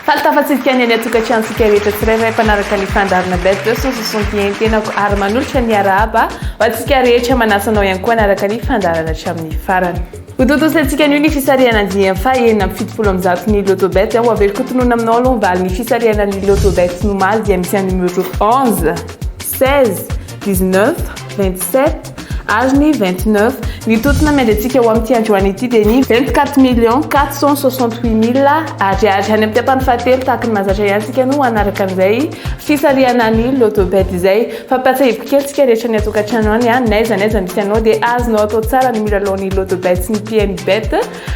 Faltafatsika tokantranotsika rehetra tsirairay mpanaraka ny fandarana bet 261 tenako ary manolotra ny araba ho antsika rehetra manasanao ihany koa anaraka ny fandarana hatramin'ny farany. Hototosantsika ny fisarihana andiany fahenina amin'ny fitopolo amby zato ny lotobet ho averiko tonoina aminao aloha mbaly ny fisarihana ny lotobet nomaly dia misy ny numéro 11 16 19 27 ary ny 29 ny totona mendantsika ho amin'ity androany ity dia ny 24 468 000 ariary any amin'ny tapany fahatelo tahaka ny mahazatra ihany tsika no anaraka an'izay fisarihana ny lotobet izay fampiatsahivoko kely tsika rehetra ny atokantrano any naiza misy anao dia azonao atao tsara ny milalao ny lotobet sy ny PMBet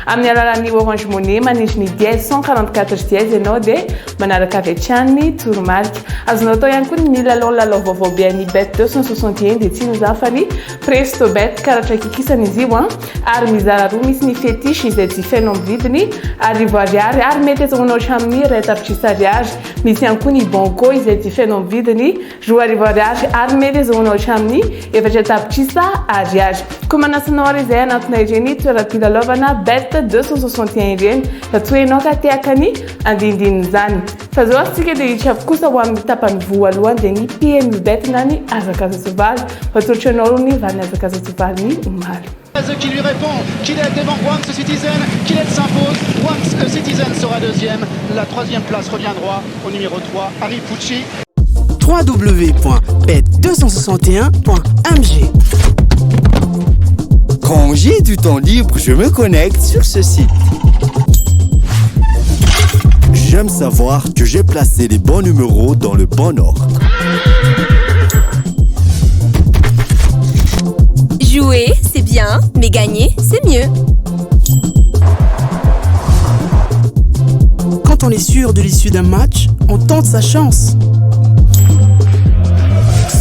amin'ny alalan'ny Orange Money manindry ny dièse 144 dièse ianao dia manaraka avy hatrany ny toromarika. Azonao atao ihany koa ny milalao vaovao be ny bet 261 dia tsino za fa ny Presto Bet karatra kikisana izy io ary mizara roa misy ny fétiche izay jifainao amin'ny vidiny arivo ariary ary mety azahoanao hatramin'ny ray tapitrisa ariary. Misy ihany koa ny banco izay jifainao amin'ny vidiny roa arivo ariary ary mety azahoanao hatramin'ny efatra tapitrisa ariary. Koa manasanao ary izay anatina ireny toeram-pilalaovana bet 261 ireny raha toa ianao ka tehaka ny andindin'izany. Fa zao asika dia hiditra kosa ho amin'ny tapany voalohany dia ny PMBet na ny Azakazasovaly. Atolotra anao aloha ny vany Azakazasovaly ny omaly. Qui lui répond, Kylian devant Wanks Citizen, Kylian s'impose, Wanks Citizen sera deuxième, la troisième place revient droit au numéro 3, Harry Pucci. www.bet261.mg. Quand j'ai du temps libre, je me connecte sur ce site. J'aime savoir que j'ai placé les bons numéros dans le bon ordre. Jouer, c'est bien, mais gagner, c'est mieux. Quand on est sûr de l'issue d'un match, on tente sa chance.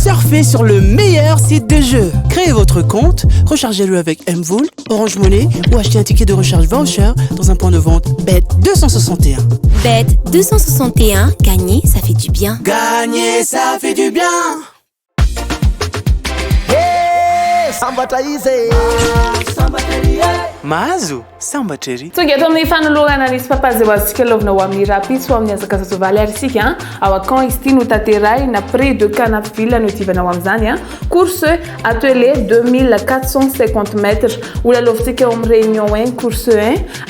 Surfez sur le meilleur site de jeu. Créez votre compte, rechargez-le avec Mvool, Orange Money ou achetez un ticket de recharge voucher dans un point de vente Bet 261. Bet 261, gagner, ça fait du bien. Gagner, ça fait du bien. Mahazo sambatrery tonga eto amin'ny fanolorana nisy papazy ho azontsika lovina ho amin'ny rapitso ho amin'ny Azakazasovaly ary isika ao akan izy ity no tanterahina près de Canaville no itivana ho amin'izany course attelé 2450 mètres ho lalaovintsika ao amin'ny réunion 1 course 1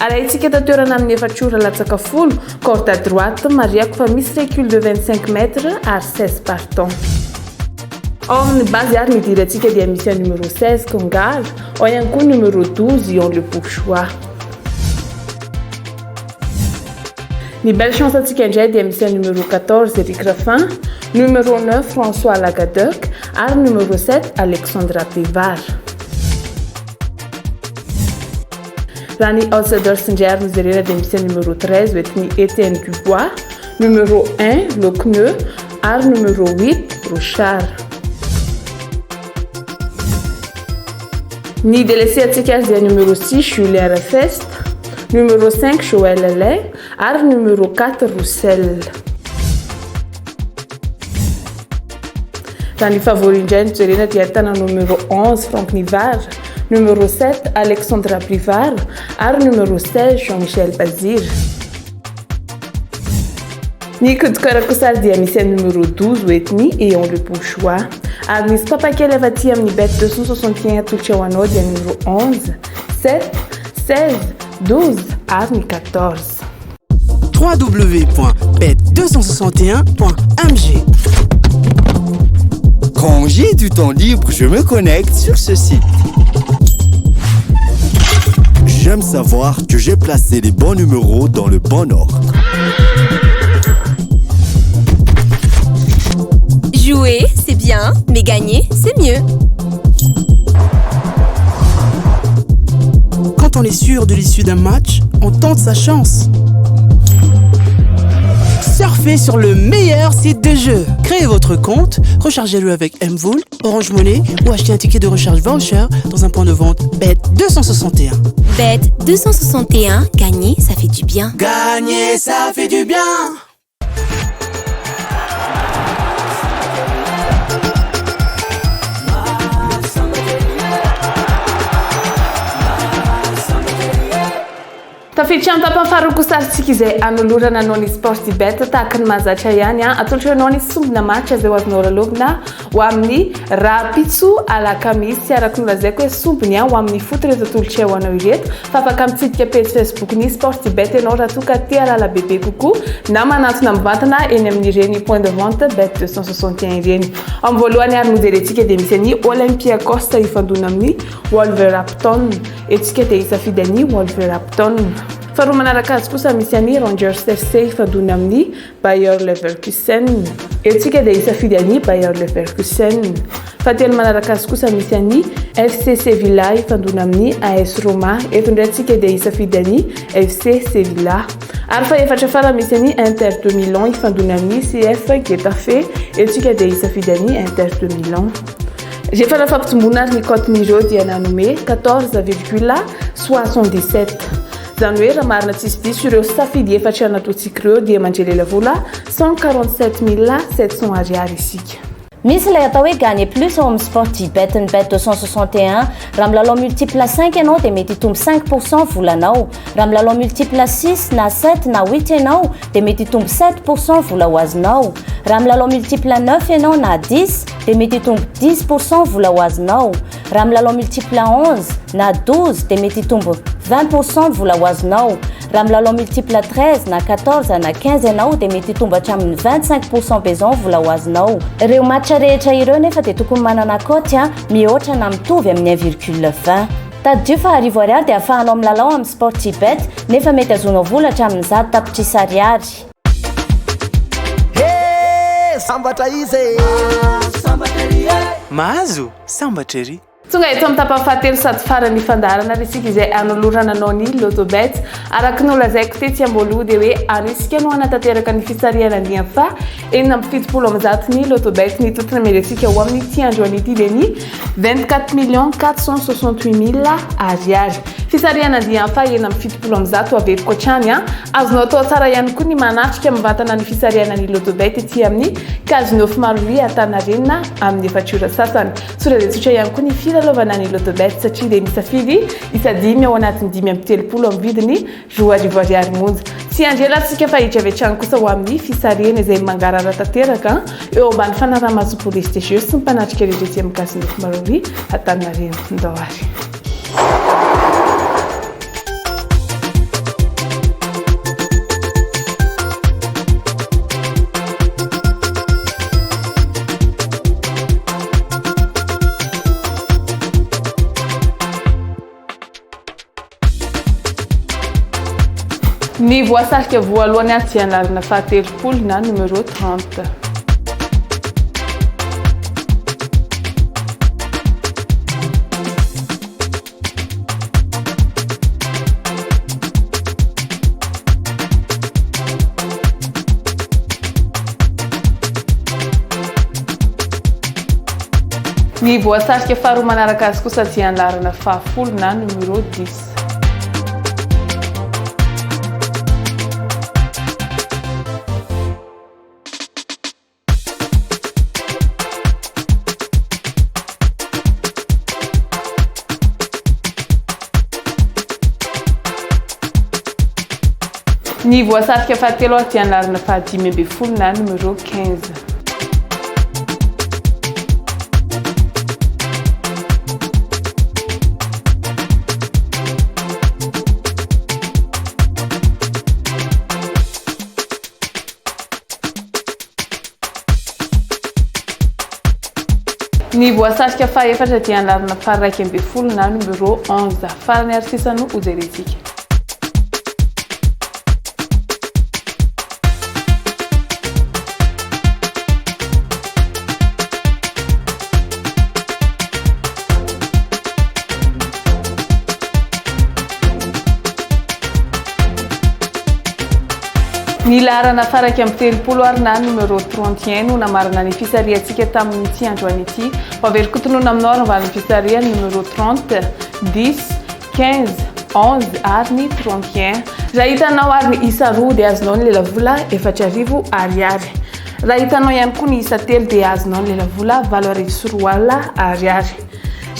ary ahitsika tatoerana amin'ny efatrora latsaka folo corde à droite mariako fa misy recul de 25 mètres ary 16 partants. Ao amin'ny base ary midirantsika dia misy numéro 16 Kongal, ao ihany koa numéro 12 Ion le Bourgeois. Ny belle chance antsika indray dia misy numéro 14 Eric Raffin, numéro 9 François Lagadec ary numéro 7 Alexandra Pivard. Raha ny outsiders indray ary mijerena dia misy numéro 13 hoentiny Etienne Dubois, numéro 1 Locneux ary numéro 8 Rochard. Ni délaissé atsika dia numéro 6 Julien Refest, numéro 5 Joël Alain ary numéro 4 Roussel. Raha ny favori indray nijerena dia ahitana numéro 11 Franck Nivard, numéro 7 Alexandra Privard ary numéro 16 Jean-Michel Bazir. Ny kodikorakosary dia misy numéro 12 hoentiny Ion le Bourgeois ary misy papakely avy aty amin'ny bet 261 atolotra ho anao dia numéro 11 7 16 12 ary ny 14. www.bet261.mg. Quand j'ai du temps libre, je me connecte sur ce site. J'aime savoir que j'ai placé les bons numéros dans le bon ordre. Jouer, c'est bien, mais gagner, c'est mieux. Quand on est sûr de l'issue d'un match, on tente sa chance. Surfez sur le meilleur site de jeu. Créez votre compte, rechargez-le avec Mvool, Orange Money ou achetez un ticket de recharge voucher dans un point de vente Bet 261. Bet 261, gagner, ça fait du bien. Gagner, ça fait du bien. Ankehitry amin'ny tapafaroako saritsika izay anolorana anao ny sport bet tahaka ny mahazatra ihany atolotra anao ny sombina maritra izay ho azonao lalovina ho amin'ny rapitso alakamisy araka ny lazaiko hoe sombiny ho amin'ny foty reto atolotra ho anao ireto fa afaka mitsidika page Facebook ny sport bet ianao raha toa ka tia alala bebe kokoa na manantona mivantana eny amin'ireny point de vente bet 261 ireny. Amin'ny voalohany ary nojerentsika dia misy any Olympiakos ifandona amin'ny Wolverhampton etsika dia isafidy any Wolverhampton. Faharoa manaraka azy kosa misy any Rangers FC ifandona amin'ny Bayer Leverkusen etsika dia isafidy any Bayer Leverkusen. Fahatelo manaraka azy kosa misy any FC Sevilla ifandona amin'ny AS Roma eto indray tsika dia isafidy any FC Sevilla. Ary fa efatra fara misy any Inter de Milan ifandona amin'ny CF Getafe etsika dia isafidy any Inter de Milan. Rehefa raha fampitombona ary ny cote-n'ireo dia nanome 14,77. Zany hoe raha marina tsisy diso ireo safidy efatra nataontsika ireo dia mandrelela vola 147 700 isika. Misy ilay atao hoe gagner plus ao amin'ny Sportibet ny bet 261 raha milalao multiple 5 ianao dia mety hitombo 5% volanao, raha milalao multiple 6 na 7 na 8 ianao dia mety hitombo 7% vola ho azonao, raha milalao multiple 9 ianao na 10 dia mety hitombo 10% vola ho azonao, raha milalao multiple 11 na 12 dia mety hitombo 20% vola ho azonao, raha milalao multiple 13 na 14 na 15 ianao dia mety hitombo hatramin'ny 25% bezon vola ho azonao. Ireo match rehetra ireo nefa dia tokony manana koty mihoatra na mitovy amin'ny 1,20. Taddio fa arivo ariary dia ahafahanao milalao amin'ny Sportibet nefa mety azonao vola hatramin'ny 10 tapitrisa ariary. Sambatra izy mahazo sambatra ery. Tonga eto amin'ny tapafahatelo sady farany fandarana resika izay anolorana anao ny lotobet araka ny lazaiko tetsy amboloha dia hoe anisika no anatanteraka ny fisariana ny fa enina amby fitopolo amby zato ny lotobet ny totona merentsika ho amin'ny ity androany ity dia ny 24 468 000 ariary. Fisariana ny fa enina amby fitopolo amby zato averiko hatrany azonao atao tsara ihany koa ny manatrika mivantana ny fisariana ny lotobet ety amin'ny Casino Marory Antaninarenina amin'ny efatra sasany. Soraretsotra ihany koa ny filalovana ny lotobet satria dia misafidy isa 10 ao anatin'ny 5 amby 30 amin'ny vidiny 2 ariary monja. Tsy andrelantsika fa hidra avy hatrany kosa ho amin'ny fisariana izay mangarara tanteraka eo ambany fanarahamaso police station sy ny mpanatrika rehetra ety amin'ny Casino Marory Antaninarenina. Ndoary. Ny voasarika voalohany aty anarana fahatelopolo na numéro 30. Ny voasarika faharoa manaraka azy kosa aty anarana fahafolo na numéro 10. Ny voasarika fahatelo aty anarana fahadimy amby folo na numéro 15. Ny voasarika fahaefatra aty anarana faharaiky amby folo na numéro 11 farany ary sisany ho jerentsika. Ny larana faraiky amby telopolo ary na numéro 31 no namarana ny fisariantsika tamin'ity androany ity. Averikotonona aminao ary mivana ny fisaria numéro 30, 10, 15, 11 ary ny 31. Raha hitanao ary ny isa roa dia azonao ny lelavola 4,000 ariary. Raha hitanao ihany koa ny isa telo dia azonao ny lelavola 7,4 ariary.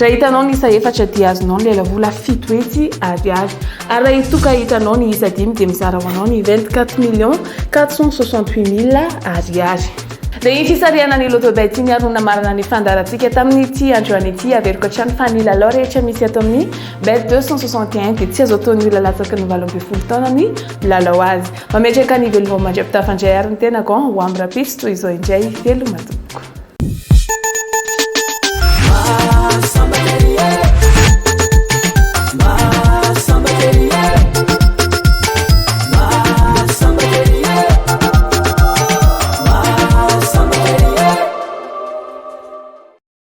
raha hitanao ny isa efatra dia azonao ny lela vola fito etsy ariary ary raha itoka hitanao ny isa dimy dia mizara ho anao ny 24 468 000 ariary. Dia iny fisariana ny lotobet iny arona marina ny fandarantsika tamin'ity androany ity averiko hatrany fa ny lalao rehetra misy ato amin'ny bet 261 dia tsy azo ataony olona latsaky ny 18 taona ny lalao azy. Mametraka ny veloma mandray mpitafandray ary ny tenako ho amin'ny rapiso toy izao indray veloma.